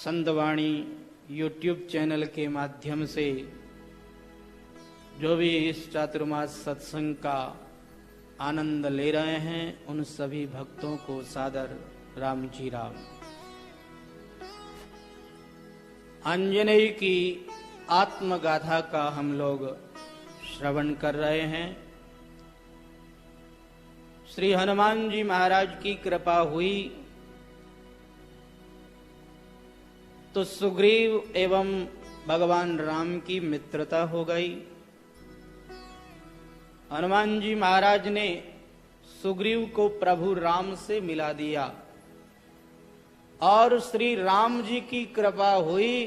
संतवाणी YouTube channel के माध्यम से जो भी इस चातुर्मास सत्संग का आनंद ले रहे हैं उन सभी भक्तों को सादर राम जी राम। आंजनेय की आत्मगाथा का हम लोग श्रवण कर रहे हैं। श्री हनुमान जी महाराज की कृपा हुई तो सुग्रीव एवं भगवान राम की मित्रता हो गई। हनुमान जी महाराज ने सुग्रीव को प्रभु राम से मिला दिया और श्री राम जी की कृपा हुई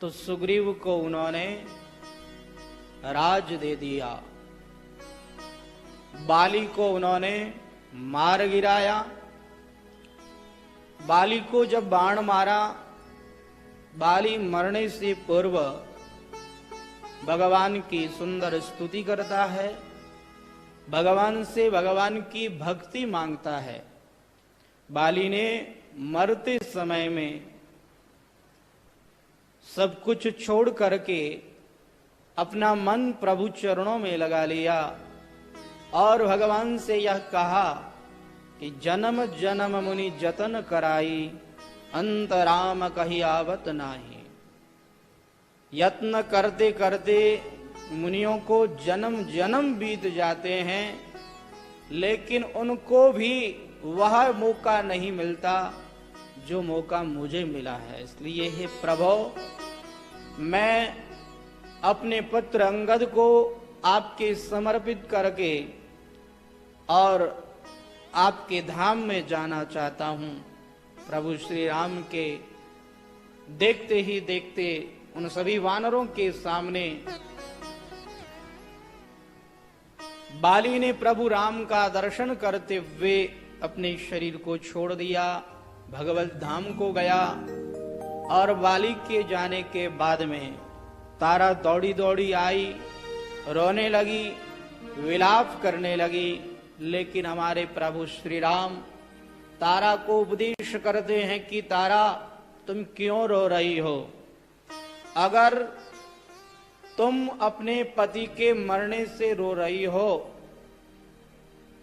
तो सुग्रीव को उन्होंने राज दे दिया। बाली को उन्होंने मार गिराया। बाली को जब बाण मारा, बाली मरने से पूर्व भगवान की सुंदर स्तुति करता है, भगवान से भगवान की भक्ति मांगता है। बाली ने मरते समय में सब कुछ छोड़ करके अपना मन प्रभु चरणों में लगा लिया और भगवान से यह कहा कि जन्म जन्म मुनि जतन कराई, अंत राम कही आवत नाही। यत्न करते करते मुनियों को जन्म जन्म बीत जाते हैं, लेकिन उनको भी वह मौका नहीं मिलता जो मौका मुझे मिला है। इसलिए हे प्रभु, मैं अपने पुत्र अंगद को आपके समर्पित करके और आपके धाम में जाना चाहता हूं। प्रभु श्री राम के देखते ही देखते उन सभी वानरों के सामने बाली ने प्रभु राम का दर्शन करते हुए अपने शरीर को छोड़ दिया, भगवत धाम को गया। और बाली के जाने के बाद में तारा दौड़ी दौड़ी आई, रोने लगी, विलाप करने लगी। लेकिन हमारे प्रभु श्री राम तारा को उपदेश करते हैं कि तारा, तुम क्यों रो रही हो? अगर तुम अपने पति के मरने से रो रही हो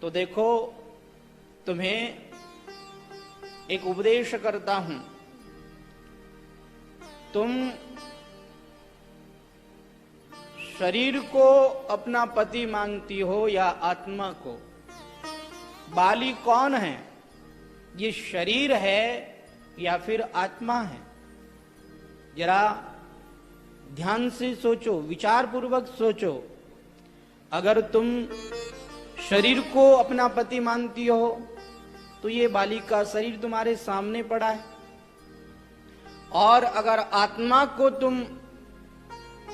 तो देखो, तुम्हें एक उपदेश करता हूं। तुम शरीर को अपना पति मानती हो या आत्मा को? बाली कौन है? ये शरीर है या फिर आत्मा है? जरा ध्यान से सोचो, विचार पूर्वक सोचो। अगर तुम शरीर को अपना पति मानती हो तो ये बाली का शरीर तुम्हारे सामने पड़ा है, और अगर आत्मा को तुम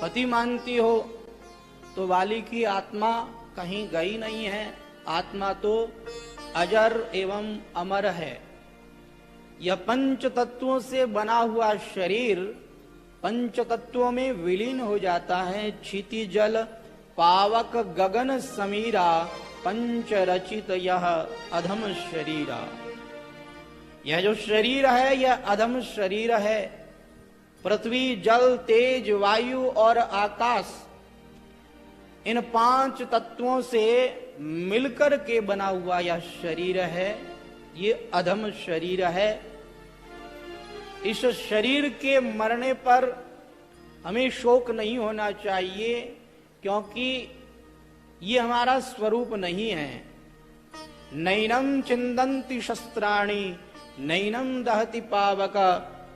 पति मानती हो तो बाली की आत्मा कहीं गई नहीं है। आत्मा तो अजर एवं अमर है। यह पंच तत्वों से बना हुआ शरीर पंच तत्वों में विलीन हो जाता है। क्षिति जल पावक गगन समीरा, पंच रचित यह अधम शरीरा। यह जो शरीर है यह अधम शरीर है। पृथ्वी, जल, तेज, वायु और आकाश, इन पांच तत्वों से मिलकर के बना हुआ यह शरीर है। ये अधम शरीर है। इस शरीर के मरने पर हमें शोक नहीं होना चाहिए, क्योंकि ये हमारा स्वरूप नहीं है। नैनम चिंदन्ति शस्त्राणि, नैनम दहति पावक,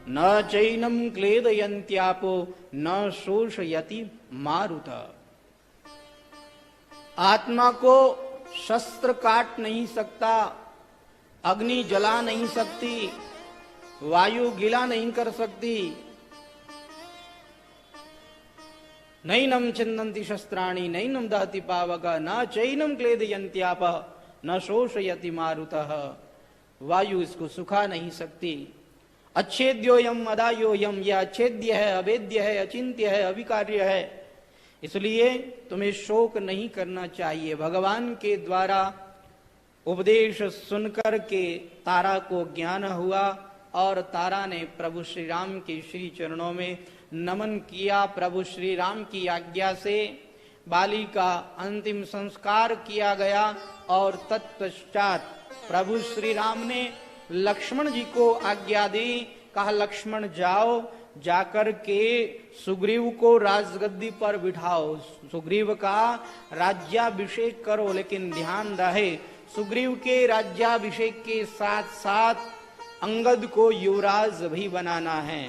न चैनम क्लेदयन्त्यापो, न शोषयति मारुत। आत्मा को शस्त्र काट नहीं सकता, अग्नि जला नहीं सकती, वायु गिला नहीं कर सकती। नैनम चिंदन्ति शस्त्राणि, नैनम दहति पावक, न चैनम क्लेदयन्त्याप, न शोषयति मारुतः। वायु इसको सुखा नहीं सकती। अच्छेद्योयम अदायोयम, यह अच्छेद्य है, अवेद्य है, अचिंत्य है, अविकार्य है। इसलिए तुम्हें शोक नहीं करना चाहिए। भगवान के द्वारा उपदेश सुनकर के तारा को ज्ञान हुआ और तारा ने प्रभु श्री राम के श्री चरणों में नमन किया। प्रभु श्री राम की आज्ञा से बाली का अंतिम संस्कार किया गया और तत्पश्चात प्रभु श्री राम ने लक्ष्मण जी को आज्ञा दी। कहा लक्ष्मण जाओ, जाकर के सुग्रीव को राजगद्दी पर बिठाओ, सुग्रीव का राज्याभिषेक करो। लेकिन ध्यान रहे सुग्रीव के राज्याभिषेक के साथ साथ अंगद को युवराज भी बनाना है।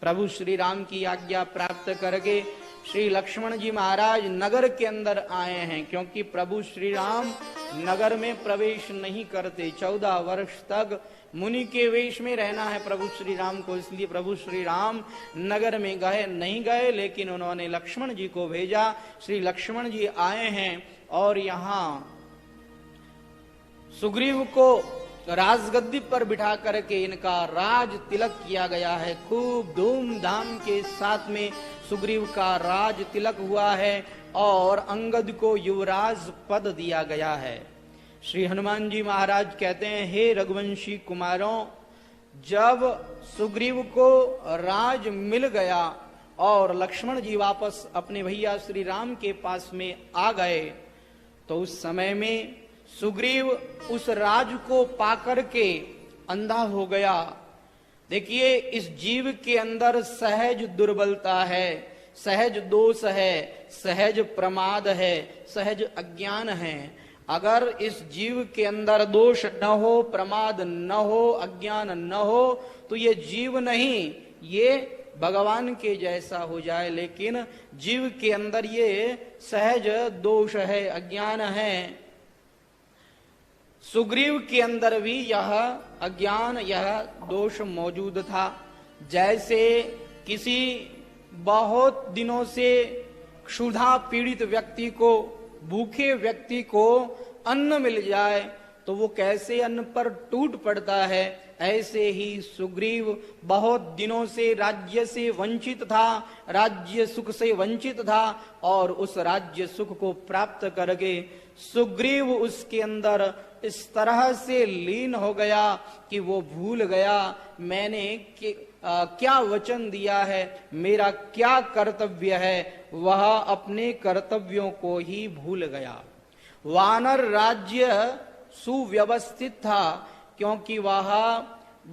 प्रभु श्री राम की आज्ञा प्राप्त करके श्री लक्ष्मण जी महाराज नगर के अंदर आए हैं, क्योंकि प्रभु श्री राम नगर में प्रवेश नहीं करते। 14 वर्ष तक मुनि के वेश में रहना है प्रभु श्री राम को, इसलिए प्रभु श्री राम नगर में नहीं गए, लेकिन उन्होंने लक्ष्मण जी को भेजा। श्री लक्ष्मण जी आए हैं और यहाँ सुग्रीव को राजगद्दी पर बिठा करके इनका राज तिलक किया गया है। खूब धूमधाम के साथ में सुग्रीव का राज तिलक हुआ है और अंगद को युवराज पद दिया गया है। श्री हनुमान जी महाराज कहते हैं, हे रघुवंशी कुमारों, जब सुग्रीव को राज मिल गया और लक्ष्मण जी वापस अपने भैया श्री राम के पास में आ गए, तो उस समय में सुग्रीव उस राज को पाकर के अंधा हो गया। देखिए, इस जीव के अंदर सहज दुर्बलता है, सहज दोष है, सहज प्रमाद है, सहज अज्ञान है। अगर इस जीव के अंदर दोष न हो, प्रमाद न हो, अज्ञान न हो, तो ये जीव नहीं, ये भगवान के जैसा हो जाए। लेकिन जीव के अंदर ये सहज दोष है, अज्ञान है। सुग्रीव के अंदर भी यह अज्ञान, यह दोष मौजूद था। जैसे किसी बहुत दिनों से क्षुधा पीड़ित व्यक्ति को, भूखे व्यक्ति को अन्न मिल जाए तो वो कैसे अन्न पर टूट पड़ता है, ऐसे ही सुग्रीव बहुत दिनों से राज्य से वंचित था, राज्य सुख से वंचित था, और उस राज्य सुख को प्राप्त करके सुग्रीव उसके अंदर इस तरह से लीन हो गया कि वो भूल गया मैंने क्या वचन दिया है, मेरा क्या कर्तव्य है। वह अपने कर्तव्यों को ही भूल गया। वानर राज्य सुव्यवस्थित था, क्योंकि वह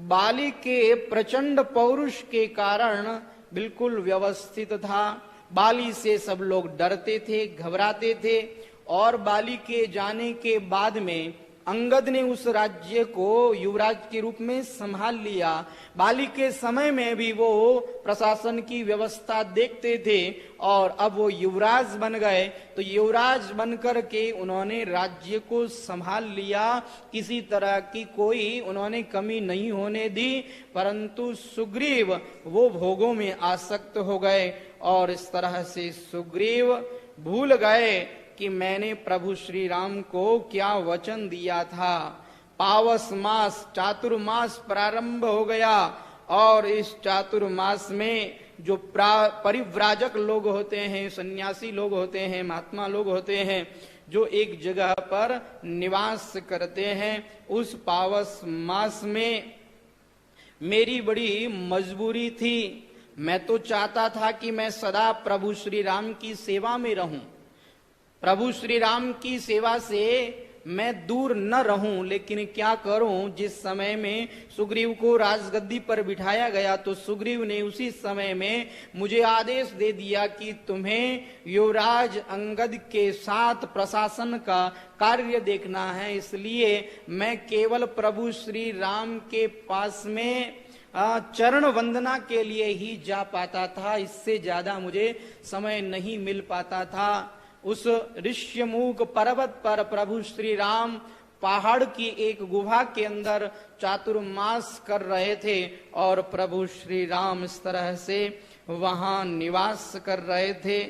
बाली के प्रचंड पौरुष के कारण बिल्कुल व्यवस्थित था। बाली से सब लोग डरते थे, घबराते थे, और बाली के जाने के बाद में अंगद ने उस राज्य को युवराज के रूप में संभाल लिया। बाली के समय में भी वो प्रशासन की व्यवस्था देखते थे, और अब वो युवराज बन गए, तो युवराज बनकर के उन्होंने राज्य को संभाल लिया। किसी तरह की कोई उन्होंने कमी नहीं होने दी, परंतु सुग्रीव वो भोगों में आसक्त हो गए, और इस तरह से सुग्रीव भूल गए कि मैंने प्रभु श्री राम को क्या वचन दिया था। पावस मास, चातुर्मास प्रारंभ हो गया, और इस चातुर्मास में जो परिव्राजक लोग होते हैं, सन्यासी लोग होते हैं, महात्मा लोग होते हैं, जो एक जगह पर निवास करते हैं, उस पावस मास में मेरी बड़ी मजबूरी थी। मैं तो चाहता था कि मैं सदा प्रभु श्री राम की सेवा में रहूं, प्रभु श्री राम की सेवा से मैं दूर न रहूं, लेकिन क्या करूं। जिस समय में सुग्रीव को राजगद्दी पर बिठाया गया, तो सुग्रीव ने उसी समय में मुझे आदेश दे दिया कि तुम्हें युवराज अंगद के साथ प्रशासन का कार्य देखना है। इसलिए मैं केवल प्रभु श्री राम के पास में चरण वंदना के लिए ही जा पाता था, इससे ज्यादा मुझे समय नहीं मिल पाता था। उस ऋष्यमुख पर्वत पर प्रभु श्री राम पहाड़ की एक गुफा के अंदर चातुर्मास कर रहे थे, और प्रभु श्री राम इस तरह से वहां निवास कर रहे थे।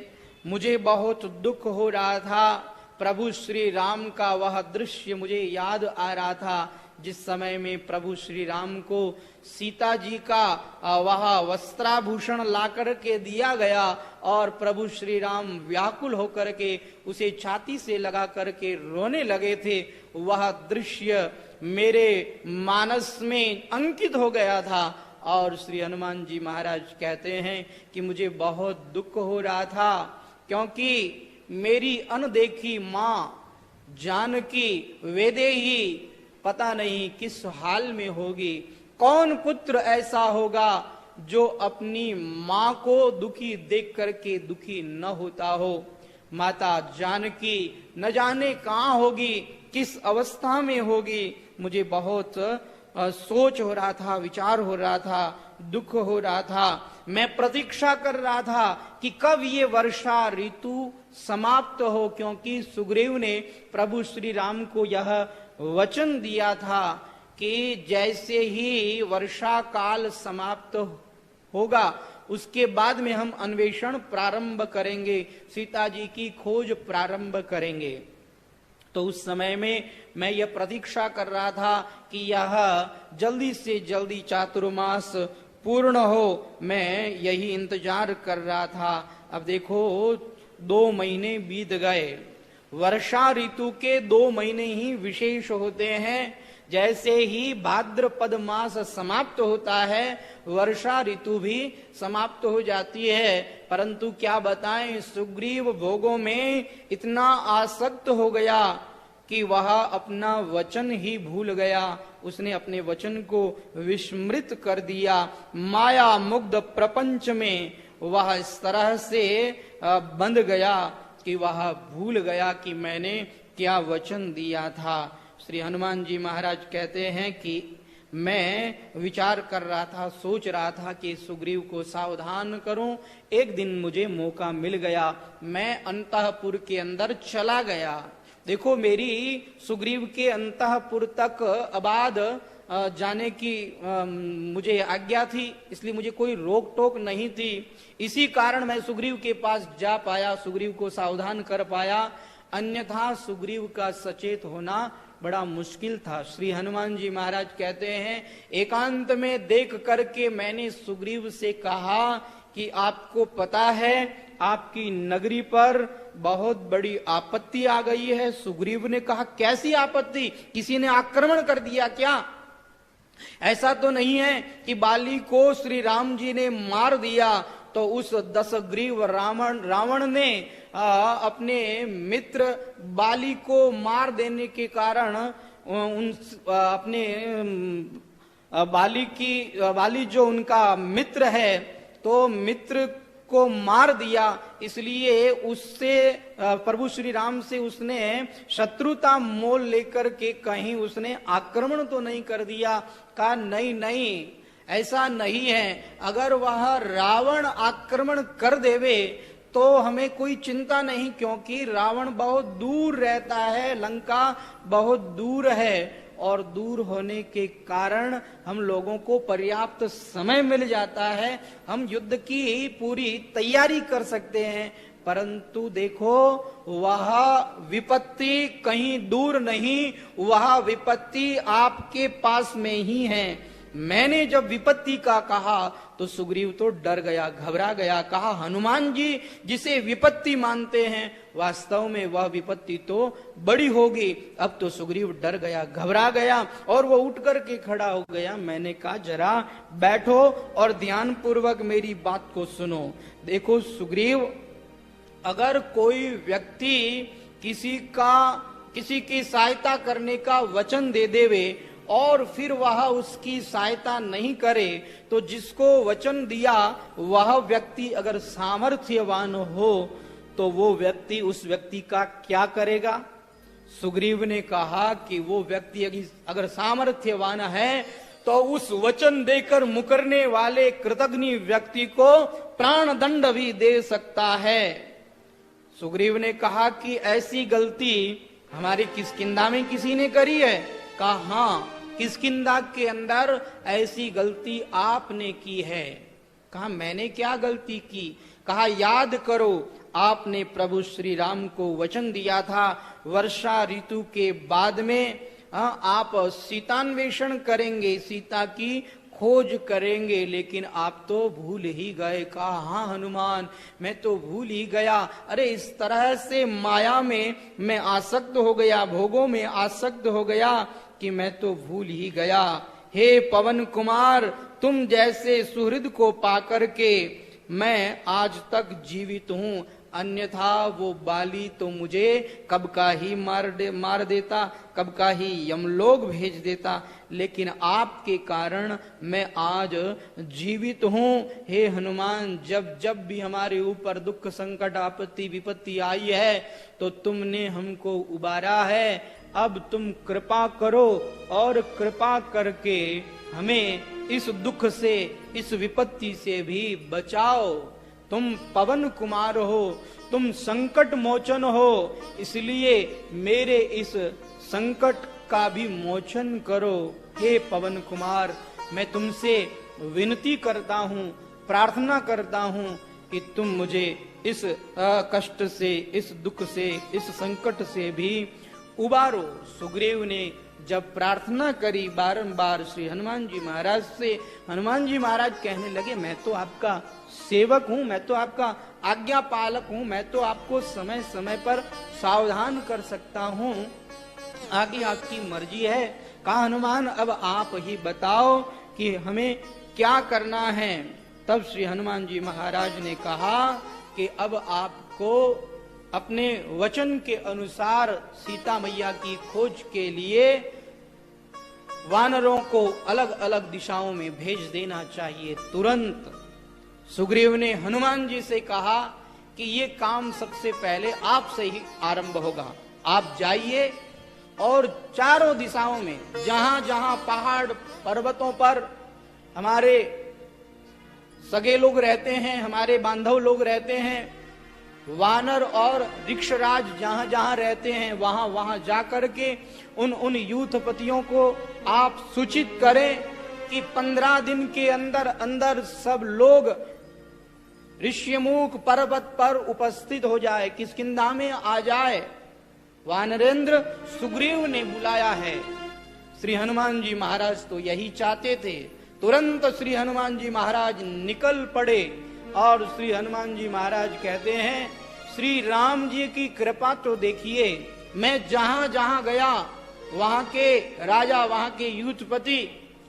मुझे बहुत दुख हो रहा था। प्रभूश्री राम का वह दृश्य मुझे याद आ रहा था, जिस समय में प्रभु श्री राम को सीता जी का वह वस्त्राभूषण ला करके दिया गया, और प्रभु श्री राम व्याकुल होकर के उसे छाती से लगा करके रोने लगे थे। वह दृश्य मेरे मानस में अंकित हो गया था। और श्री हनुमान जी महाराज कहते हैं कि मुझे बहुत दुख हो रहा था, क्योंकि मेरी अनदेखी मां जानकी वैदेही पता नहीं किस हाल में होगी। कौन पुत्र ऐसा होगा जो अपनी मां को दुखी देख करके दुखी न होता हो। माता जानकी न जाने कहां होगी, किस अवस्था में होगी। मुझे बहुत सोच हो रहा था, विचार हो रहा था, दुख हो रहा था। मैं प्रतीक्षा कर रहा था कि कब ये वर्षा ऋतु समाप्त हो, क्योंकि सुग्रीव ने प्रभु श्री राम को यह वचन दिया था कि जैसे ही वर्षा काल समाप्त होगा उसके बाद में हम अन्वेषण प्रारंभ करेंगे, सीता जी की खोज प्रारंभ करेंगे। तो उस समय में मैं यह प्रतीक्षा कर रहा था कि यह जल्दी से जल्दी चातुर्मास पूर्ण हो, मैं यही इंतजार कर रहा था। अब देखो 2 महीने बीत गए। वर्षा ऋतु के 2 महीने ही विशेष होते हैं। जैसे ही भाद्रपद मास समाप्त होता है, वर्षा ऋतु भी समाप्त हो जाती है। परंतु क्या बताएं, सुग्रीव भोगों में इतना आसक्त हो गया कि वह अपना वचन ही भूल गया। उसने अपने वचन को विस्मृत कर दिया। माया मुग्ध प्रपंच में वह इस तरह से बंध गया कि वह भूल गया कि मैंने क्या वचन दिया था। श्री हनुमान जी महाराज कहते हैं कि मैं विचार कर रहा था, सोच रहा था कि सुग्रीव को सावधान करूं। एक दिन मुझे मौका मिल गया, मैं अंतःपुर के अंदर चला गया। देखो, मेरी सुग्रीव के अंतःपुर तक अबाध जाने की मुझे आज्ञा थी, इसलिए मुझे कोई रोक टोक नहीं थी। इसी कारण मैं सुग्रीव के पास जा पाया, सुग्रीव को सावधान कर पाया। अन्यथा सुग्रीव का सचेत होना बड़ा मुश्किल था। श्री हनुमान जी महाराज कहते हैं, एकांत में देख करके मैंने सुग्रीव से कहा कि आपको पता है आपकी नगरी पर बहुत बड़ी आपत्ति आ गई है। सुग्रीव ने कहा, कैसी आपत्ति? किसी ने आक्रमण कर दिया क्या? ऐसा तो नहीं है कि बाली को श्री राम जी ने मार दिया तो उस 10 ग्रीव रावण ने अपने मित्र बाली को मार देने के कारण अपने बाली जो उनका मित्र है तो मित्र को मार दिया। इसलिए उससे प्रभु श्री राम से उसने शत्रुता मोल लेकर के कहीं उसने आक्रमण तो नहीं कर दिया। कहा नहीं, ऐसा नहीं है। अगर वह रावण आक्रमण कर देवे तो हमें कोई चिंता नहीं, क्योंकि रावण बहुत दूर रहता है, लंका बहुत दूर है और दूर होने के कारण हम लोगों को पर्याप्त समय मिल जाता है, हम युद्ध की पूरी तैयारी कर सकते हैं। परंतु देखो, वह विपत्ति कहीं दूर नहीं, वह विपत्ति आपके पास में ही है। मैंने जब विपत्ति का कहा तो सुग्रीव तो डर गया, घबरा गया। कहा, हनुमान जी जिसे विपत्ति मानते हैं, वास्तव में वह विपत्ति तो बड़ी होगी। अब तो सुग्रीव डर गया, घबरा गया और वो उठ करके खड़ा हो गया। मैंने कहा, जरा बैठो और ध्यान पूर्वक मेरी बात को सुनो। देखो सुग्रीव, अगर कोई व्यक्ति किसी की सहायता करने का वचन दे देवे और फिर वह उसकी सहायता नहीं करे, तो जिसको वचन दिया वह व्यक्ति अगर सामर्थ्यवान हो तो वो व्यक्ति उस व्यक्ति का क्या करेगा? सुग्रीव ने कहा कि वो व्यक्ति अगर सामर्थ्यवान है तो उस वचन देकर मुकरने वाले कृतघ्न व्यक्ति को प्राण दंड भी दे सकता है। सुग्रीव ने कहा कि ऐसी गलती हमारी किष्किंधा में किसी ने करी है? कहा, हाँ, किष्किंधा के अंदर ऐसी गलती आपने की है। कहा, मैंने क्या गलती की? कहा, याद करो, आपने प्रभु श्री राम को वचन दिया था वर्षा ऋतु के बाद में आप सीतान्वेषण करेंगे, सीता की खोज करेंगे, लेकिन आप तो भूल ही गए। कहा, हाँ हनुमान, मैं तो भूल ही गया। अरे इस तरह से माया में मैं आसक्त हो गया, भोगों में आसक्त हो गया कि मैं तो भूल ही गया। हे पवन कुमार, तुम जैसे सुहृद को पाकर के मैं आज तक जीवित हूं, अन्यथा वो बाली तो मुझे कब का ही मार देता, कब का ही यमलोक भेज देता, लेकिन आपके कारण मैं आज जीवित हूं। हे हनुमान, जब जब भी हमारे ऊपर दुख संकट आपत्ति विपत्ति आई है तो तुमने हमको उबारा है। अब तुम कृपा करो और कृपा करके हमें इस दुख से, इस विपत्ति से भी बचाओ। तुम पवन कुमार हो, तुम संकट मोचन हो, इसलिए मेरे इस संकट का भी मोचन करो। हे पवन कुमार, मैं तुमसे विनती करता हूँ, प्रार्थना करता हूँ कि तुम मुझे इस कष्ट से, इस दुख से, इस संकट से भी उबारो। सुग्रीव ने जब प्रार्थना करी बारंबार श्री हनुमान जी महाराज से, हनुमान जी महाराज कहने लगे, मैं तो आपका सेवक हूं, मैं तो आपका आज्ञा पालक हूं, मैं तो आपको समय समय पर सावधान कर सकता हूं, आगे आपकी मर्जी है। कहा हनुमान, अब आप ही बताओ कि हमें क्या करना है। तब श्री हनुमान जी महाराज ने कहा कि अब आपको अपने वचन के अनुसार सीता मैया की खोज के लिए वानरों को अलग अलग दिशाओं में भेज देना चाहिए तुरंत। सुग्रीव ने हनुमान जी से कहा कि ये काम सबसे पहले आपसे ही आरंभ होगा। आप जाइए और चारों दिशाओं में, जहां जहां पहाड़ पर्वतों पर हमारे सगे लोग रहते हैं, हमारे बांधव लोग रहते हैं, वानर और वृक्षराज जहां जहां रहते हैं, वहां वहां जाकर के उन यूथपतियों को आप सूचित करें कि 15 दिन के अंदर अंदर सब लोग ऋष्यमुख पर्वत पर उपस्थित हो जाए, किष्किंधा में आ जाए। वानरेंद्र सुग्रीव ने बुलाया है। श्री हनुमान जी महाराज तो यही चाहते थे। तुरंत श्री हनुमान जी महाराज निकल पड़े और श्री हनुमान जी महाराज कहते हैं, श्री राम जी की कृपा तो देखिए, मैं जहां जहां गया वहां के राजा, वहां के यूथपति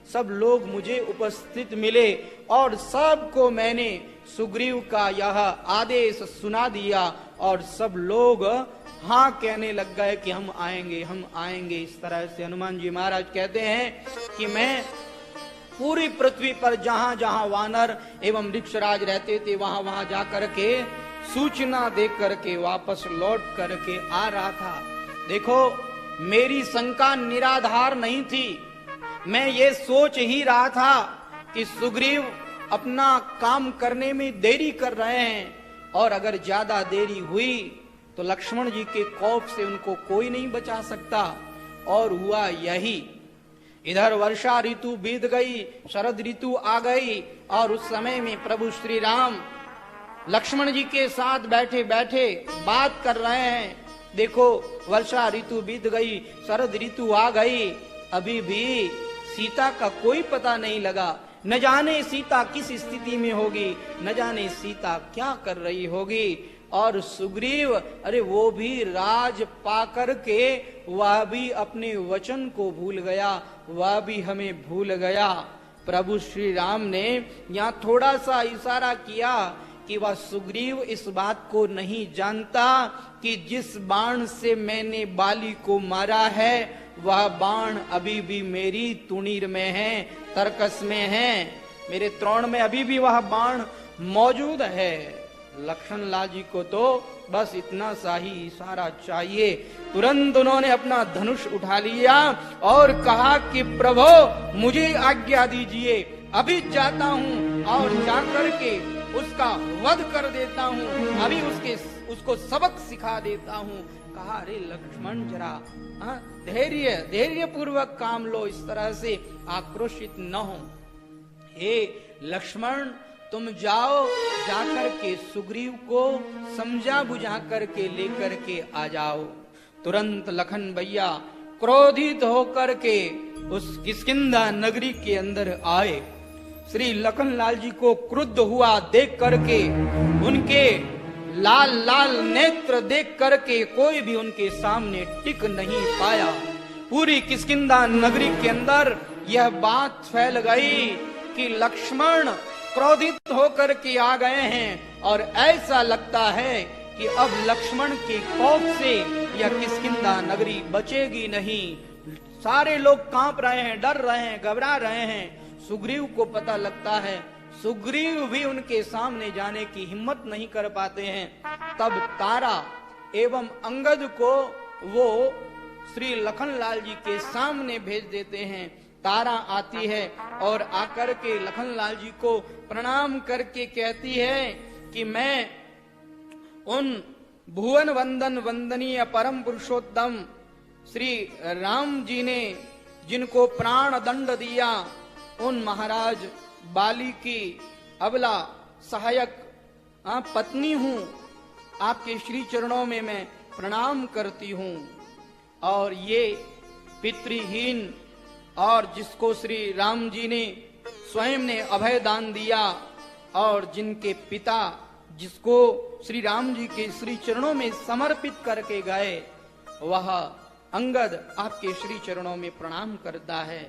सब लोग मुझे उपस्थित मिले और सबको मैंने सुग्रीव का यह आदेश सुना दिया और सब लोग हाँ कहने लग गए कि हम आएंगे, हम आएंगे। इस तरह से हनुमान जी महाराज कहते हैं कि मैं पूरी पृथ्वी पर जहां जहां वानर एवं वृक्षराज रहते थे वहां वहां जाकर के सूचना दे करके वापस लौट करके आ रहा था। देखो, मेरी शंका निराधार नहीं थी। मैं ये सोच ही रहा था कि सुग्रीव अपना काम करने में देरी कर रहे हैं और अगर ज्यादा देरी हुई तो लक्ष्मण जी के खौफ से उनको कोई नहीं बचा सकता। और हुआ यही। इधर वर्षा ऋतु बीत गई, शरद ऋतु आ गई और उस समय में प्रभु श्री राम लक्ष्मण जी के साथ बैठे बैठे बात कर रहे हैं। देखो, वर्षा ऋतु बीत गई, शरद ऋतु आ गई, अभी भी सीता का कोई पता नहीं लगा। न जाने सीता किस स्थिति में होगी, न जाने सीता क्या कर रही होगी। और सुग्रीव, अरे वो भी राज पाकर के वह भी अपने वचन को भूल गया, वह भी हमें भूल गया। प्रभु श्री राम ने यहाँ थोड़ा सा इशारा किया कि वह सुग्रीव इस बात को नहीं जानता कि जिस बाण से मैंने बाली को मारा है वह बाण अभी भी मेरी तुणीर में है, तरकस में है, मेरे त्रोण में अभी भी वह बाण मौजूद है। लक्ष्मण लाल जी को तो बस इतना सा ही इशारा चाहिए। तुरंत उन्होंने अपना धनुष उठा लिया और कहा कि प्रभु मुझे आज्ञा दीजिए, अभी जाता हूँ और जाकर के उसका वध कर देता हूँ, अभी उसको सबक सिखा देता हूँ। कहा, अरे लक्ष्मण जरा धैर्य पूर्वक काम लो, इस तरह से आक्रोशित न हो। हे लक्ष्मण, तुम जाओ, जाकर के सुग्रीव को समझा बुझा करके लेकर के आ जाओ। तुरंत लखन भैया क्रोधित होकर के उस किष्किंधा नगरी के अंदर आए। श्री लखन लाल जी को क्रुद्ध हुआ देख करके, उनके लाल लाल नेत्र देख करके कोई भी उनके सामने टिक नहीं पाया। पूरी किष्किंधा नगरी के अंदर यह बात फैल गई कि लक्ष्मण क्रोधित होकर के आ गए हैं और ऐसा लगता है कि अब लक्ष्मण के कोप से यह किष्किंधा नगरी बचेगी नहीं। सारे लोग कांप रहे हैं, डर रहे हैं, घबरा रहे हैं। सुग्रीव को पता लगता है, सुग्रीव भी उनके सामने जाने की हिम्मत नहीं कर पाते हैं। तब तारा एवं अंगद को वो श्री लखनलाल जी के सामने भेज देते हैं। तारा आती है और आकर के लखनलाल जी को प्रणाम करके कहती है कि मैं उन भुवन वंदन वंदनीय परम पुरुषोत्तम श्री राम जी ने जिनको प्राण दंड दिया, उन महाराज बाली की अबला सहायक पत्नी हूं। आपके श्री चरणों में मैं प्रणाम करती हूं। और ये पितृहीन और जिसको श्री राम जी ने स्वयं ने अभय दान दिया और जिनके पिता जिसको श्री राम जी के श्री चरणों में समर्पित करके गए, वह अंगद आपके श्री चरणों में प्रणाम करता है।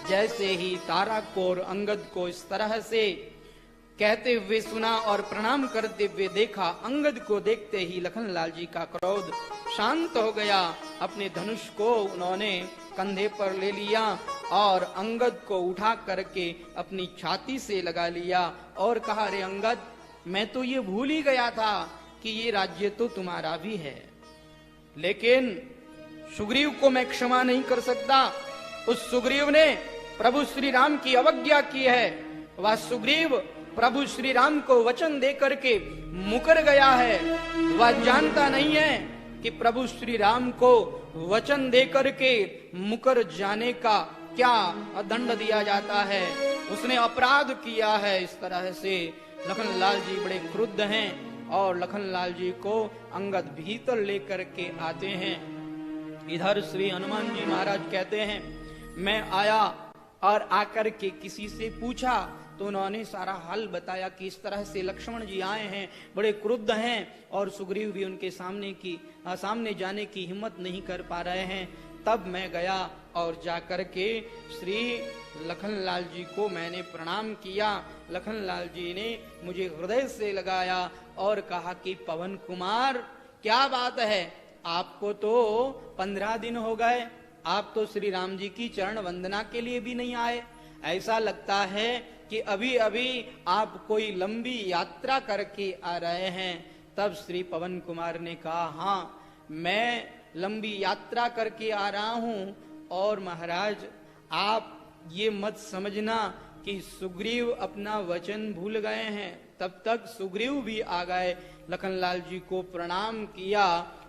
जैसे ही तारा को और अंगद को इस तरह से कहते हुए सुना और प्रणाम करते हुए देखा, अंगद को देखते ही लखनलाल जी का क्रोध शांत हो गया। अपने धनुष को उन्होंने कंधे पर ले लिया और अंगद को उठा करके अपनी छाती से लगा लिया और कहा, रे अंगद, मैं तो ये भूल ही गया था कि ये राज्य तो तुम्हारा भी है, लेकिन सुग्रीव को मैं क्षमा नहीं कर सकता। उस सुग्रीव ने प्रभु श्री राम की अवज्ञा की है। वह सुग्रीव प्रभु श्री राम को वचन दे करके मुकर गया है। वह जानता नहीं है कि प्रभु श्री राम को वचन दे करके मुकर जाने का क्या दंड दिया जाता है। उसने अपराध किया है। इस तरह से लखनलाल जी बड़े क्रुद्ध हैं और लखनलाल जी को अंगद भीतर लेकर के आते हैं। इधर श्री हनुमान जी महाराज कहते हैं, मैं आया और आकर के किसी से पूछा तो उन्होंने सारा हाल बताया कि इस तरह से लक्ष्मण जी आए हैं, बड़े क्रुद्ध हैं और सुग्रीव भी उनके सामने जाने की हिम्मत नहीं कर पा रहे हैं। तब मैं गया और जाकर के श्री लखनलाल जी को मैंने प्रणाम किया। लखनलाल जी ने मुझे हृदय से लगाया और कहा कि पवन कुमार, क्या बात है, आपको तो 15 दिन हो गए, आप तो श्री राम जी की चरण वंदना के लिए भी नहीं आए। ऐसा लगता है कि अभी अभी आप कोई लंबी यात्रा करके आ रहे हैं। तब श्री पवन कुमार ने कहा, हाँ, मैं लंबी यात्रा करके आ रहा हूं और महाराज आप ये मत समझना कि सुग्रीव अपना वचन भूल गए हैं। तब तक सुग्रीव भी आ गए, लखनलाल जी को प्रणाम किया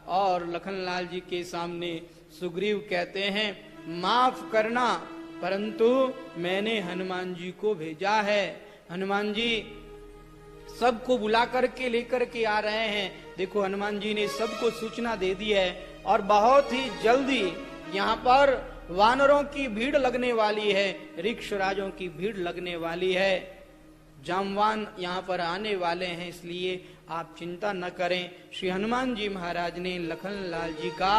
और लखनलाल जी के सामने सुग्रीव कहते हैं, माफ करना, परंतु मैंने हनुमान जी को भेजा है। हनुमान जी सबको बुला करके लेकर के आ रहे हैं। देखो, हनुमान जी ने सबको सूचना दे दी है और बहुत ही जल्दी यहाँ पर वानरों की भीड़ लगने वाली है, ऋक्षराजों की भीड़ लगने वाली है, जामवान यहाँ पर आने वाले हैं, इसलिए आप चिंता न करें। श्री हनुमान जी महाराज ने लखनलाल जी का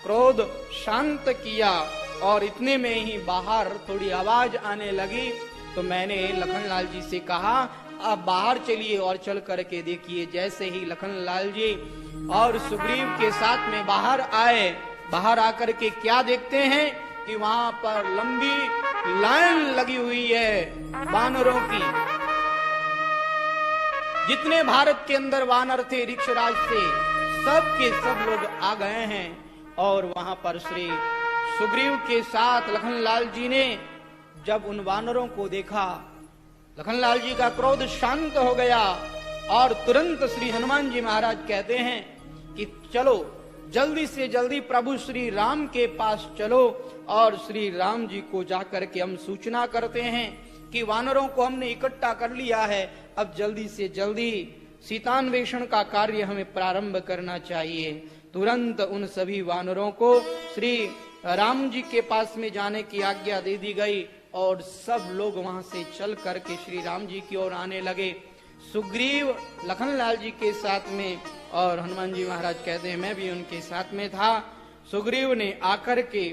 क्रोध शांत किया और इतने में ही बाहर थोड़ी आवाज आने लगी। तो मैंने लखनलाल जी से कहा, आप बाहर चलिए और चल करके देखिए। जैसे ही लखनलाल जी और सुग्रीव के साथ में बाहर आए, बाहर आकर के क्या देखते हैं कि वहां पर लंबी लाइन लगी हुई है वानरों की। जितने भारत के अंदर वानर थे ऋक्षराज से, सब के सब लोग आ गए हैं और वहां पर श्री सुग्रीव के साथ लखनलाल जी ने जब उन वानरों को देखा, लखनलाल जी का क्रोध शांत हो गया और तुरंत श्री हनुमान जी महाराज कहते हैं कि चलो, जल्दी से जल्दी प्रभु श्री राम के पास चलो और श्री राम जी को जाकर के हम सूचना करते हैं कि वानरों को हमने इकट्ठा कर लिया है, अब जल्दी से जल्दी सीतान्वेषण का कार्य हमें प्रारंभ करना चाहिए। तुरंत उन सभी वानरों को श्री राम जी के पास में जाने की आज्ञा दे दी गई और सब लोग वहां से चल करके श्री राम जी की ओर आने लगे। सुग्रीव लखनलाल जी के साथ में और हनुमान जी महाराज कहते हैं मैं भी उनके साथ में था। सुग्रीव ने आकर के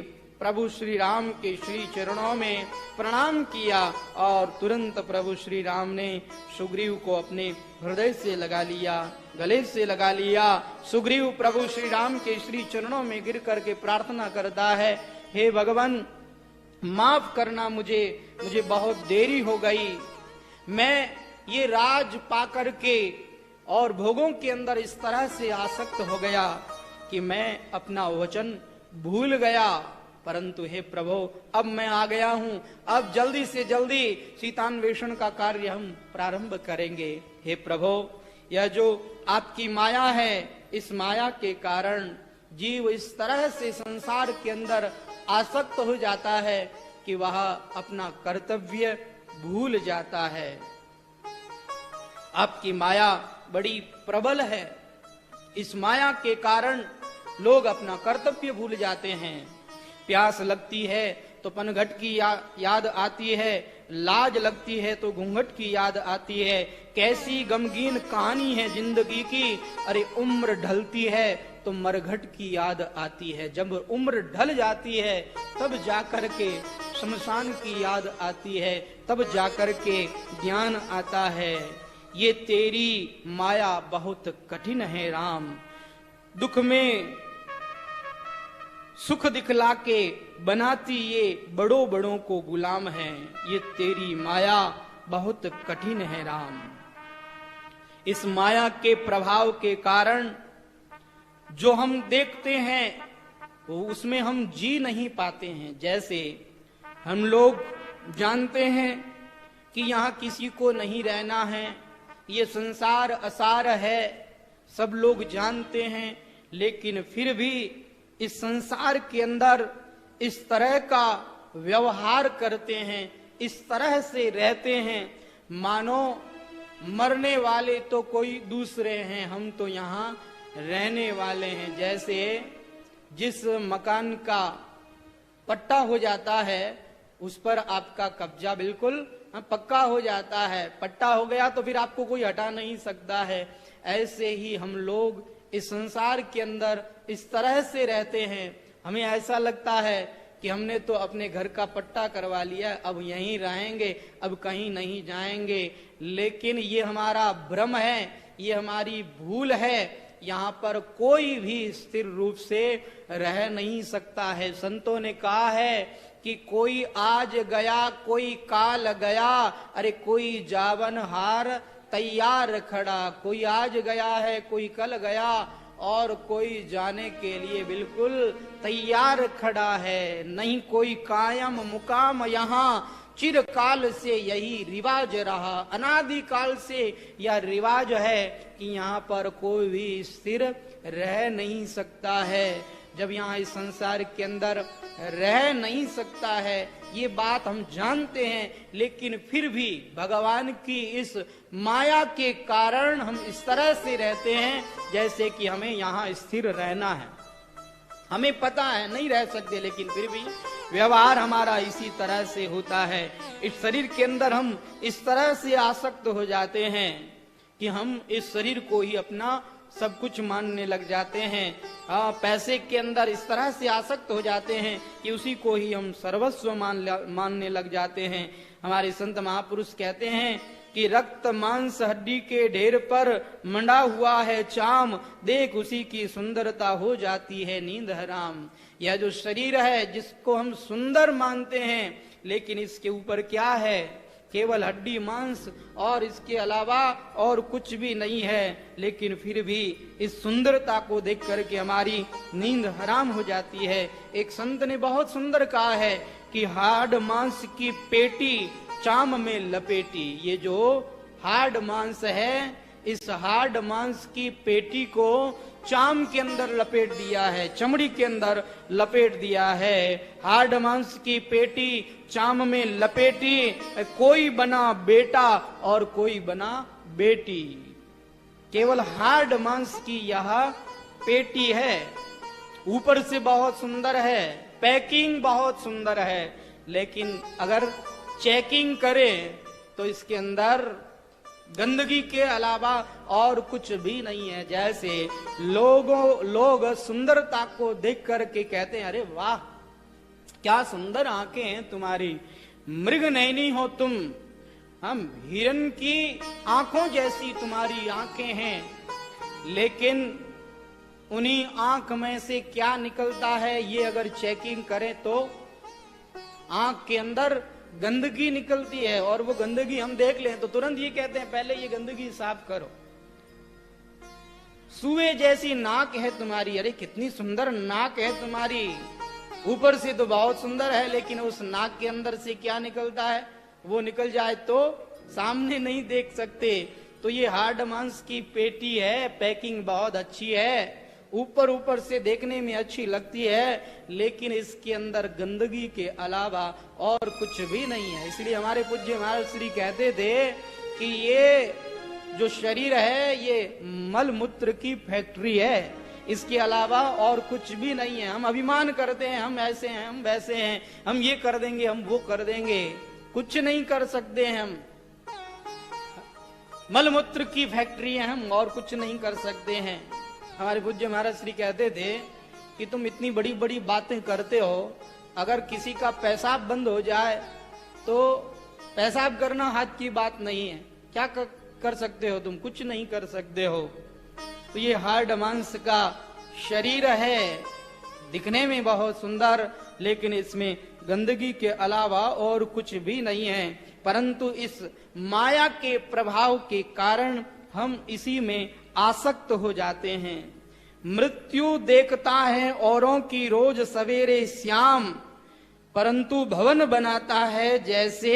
प्रभु श्री राम के श्री चरणों में प्रणाम किया और तुरंत प्रभु श्री राम ने सुग्रीव को अपने हृदय से लगा लिया, गले से लगा लिया। सुग्रीव प्रभु श्री राम के श्री चरणों में गिर करके प्रार्थना करता है, हे भगवान माफ करना, मुझे बहुत देरी हो गई। मैं ये राज पाकर के और भोगों के अंदर इस तरह से आसक्त हो गया कि मैं अपना वचन भूल गया। परंतु हे प्रभु अब मैं आ गया हूं, अब जल्दी से जल्दी सीतान्वेषण का कार्य हम प्रारंभ करेंगे। हे प्रभु यह जो आपकी माया है, इस माया के कारण जीव इस तरह से संसार के अंदर आसक्त हो जाता है कि वह अपना कर्तव्य भूल जाता है। आपकी माया बड़ी प्रबल है, इस माया के कारण लोग अपना कर्तव्य भूल जाते हैं। प्यास लगती है तो पनघट की याद आती है, लाज लगती है तो घूंघट की याद आती है। कैसी गमगीन कहानी है जिंदगी की, अरे उम्र ढलती है तो मरघट की याद आती है। जब उम्र ढल जाती है तब जाकर के शमशान की याद आती है, तब जाकर के ज्ञान आता है। ये तेरी माया बहुत कठिन है राम, दुख में सुख दिखला के बनाती ये बड़ों बड़ों को गुलाम है। ये तेरी माया बहुत कठिन है राम। इस माया के प्रभाव के कारण जो हम देखते हैं वो उसमें हम जी नहीं पाते हैं। जैसे हम लोग जानते हैं कि यहाँ किसी को नहीं रहना है, ये संसार असार है, सब लोग जानते हैं, लेकिन फिर भी इस संसार के अंदर इस तरह का व्यवहार करते हैं, इस तरह से रहते हैं मानो मरने वाले तो कोई दूसरे हैं, हम तो यहाँ रहने वाले हैं। जैसे जिस मकान का पट्टा हो जाता है उस पर आपका कब्जा बिल्कुल पक्का हो जाता है, पट्टा हो गया तो फिर आपको कोई हटा नहीं सकता है। ऐसे ही हम लोग इस संसार के अंदर इस तरह से रहते हैं, हमें ऐसा लगता है कि हमने तो अपने घर का पट्टा करवा लिया, अब यहीं रहेंगे, अब कहीं नहीं जाएंगे। लेकिन ये हमारा भ्रम है, ये हमारी भूल है। यहाँ पर कोई भी स्थिर रूप से रह नहीं सकता है। संतों ने कहा है कि कोई आज गया कोई काल गया, अरे कोई जावन हार तैयार खड़ा। कोई आज गया है कोई कल गया और कोई जाने के लिए बिल्कुल तैयार खड़ा है। नहीं कोई कायम मुकाम यहाँ, चिरकाल से यही रिवाज रहा। अनादि काल से यह रिवाज है कि यहाँ पर कोई भी स्थिर रह नहीं सकता है। जब यहाँ इस संसार के अंदर रह नहीं सकता है, ये बात हम जानते हैं, लेकिन फिर भी भगवान की इस माया के कारण हम इस तरह से रहते हैं जैसे कि हमें यहाँ स्थिर रहना है। हमें पता है नहीं रह सकते, लेकिन फिर भी व्यवहार हमारा इसी तरह से होता है। इस शरीर के अंदर हम इस तरह से आसक्त हो जाते हैं कि हम इस शरीर को ही अपना सब कुछ मानने लग जाते हैं। पैसे के अंदर इस तरह से आसक्त हो जाते हैं कि उसी को ही हम सर्वस्व मानने लग जाते हैं। हमारे संत महापुरुष कहते हैं कि रक्त मांस हड्डी के ढेर पर मंडा हुआ है चाम, देख उसी की सुंदरता हो जाती है नींद हराम। यह जो शरीर है जिसको हम सुंदर मानते हैं, लेकिन इसके ऊपर क्या है? केवल हड्डी मांस और इसके अलावा और कुछ भी नहीं है। लेकिन फिर भी इस सुंदरता को देख करके हमारी नींद हराम हो जाती है। एक संत ने बहुत सुंदर कहा है कि हार्ड मांस की पेटी चाम में लपेटी। ये जो हार्ड मांस है, इस हार्ड मांस की पेटी को चाम के अंदर लपेट दिया है, चमड़ी के अंदर लपेट दिया है। हार्ड मांस की पेटी चाम में लपेटी, कोई बना बेटा और कोई बना बेटी। केवल हार्ड मांस की यह पेटी है, ऊपर से बहुत सुंदर है, पैकिंग बहुत सुंदर है, लेकिन अगर चेकिंग करें तो इसके अंदर गंदगी के अलावा और कुछ भी नहीं है। जैसे लोग सुंदरता को देख करके कहते हैं अरे वाह क्या सुंदर आंखें हैं तुम्हारी, मृग नयनी हो तुम, हम हिरन की आंखों जैसी तुम्हारी आंखें हैं। लेकिन उन्हीं आंख में से क्या निकलता है ये अगर चेकिंग करें तो आंख के अंदर गंदगी निकलती है, और वो गंदगी हम देख लें तो तुरंत ये कहते हैं पहले ये गंदगी साफ करो। सूए जैसी नाक है तुम्हारी, अरे कितनी सुंदर नाक है तुम्हारी, ऊपर से तो बहुत सुंदर है, लेकिन उस नाक के अंदर से क्या निकलता है वो निकल जाए तो सामने नहीं देख सकते। तो ये हार्ड मांस की पेटी है, पैकिंग बहुत अच्छी है, ऊपर ऊपर से देखने में अच्छी लगती है, लेकिन इसके अंदर गंदगी के अलावा और कुछ भी नहीं है। इसलिए हमारे पूज्य महाराज श्री कहते थे कि ये जो शरीर है ये मल मूत्र की फैक्ट्री है, इसके अलावा और कुछ भी नहीं है। हम अभिमान करते हैं हम ऐसे हैं, हम वैसे हैं, हम ये कर देंगे, हम वो कर देंगे, कुछ नहीं कर सकते हैं हम। मल मूत्र की फैक्ट्री है हम, और कुछ नहीं कर सकते हैं। हमारे पूज्य महाराज श्री कहते थे कि तुम इतनी बड़ी बड़ी बातें करते हो, अगर किसी का पेशाब बंद हो जाए तो पेशाब करना हाथ की बात नहीं है, क्या कर सकते हो तुम, कुछ नहीं कर सकते हो। तो ये हार्ड मांस का शरीर है, दिखने में बहुत सुंदर, लेकिन इसमें गंदगी के अलावा और कुछ भी नहीं है। परंतु इस माया के प्रभाव के कारण हम इसी में आसक्त हो जाते हैं। मृत्यु देखता है औरों की रोज सवेरे श्याम, परंतु भवन बनाता है जैसे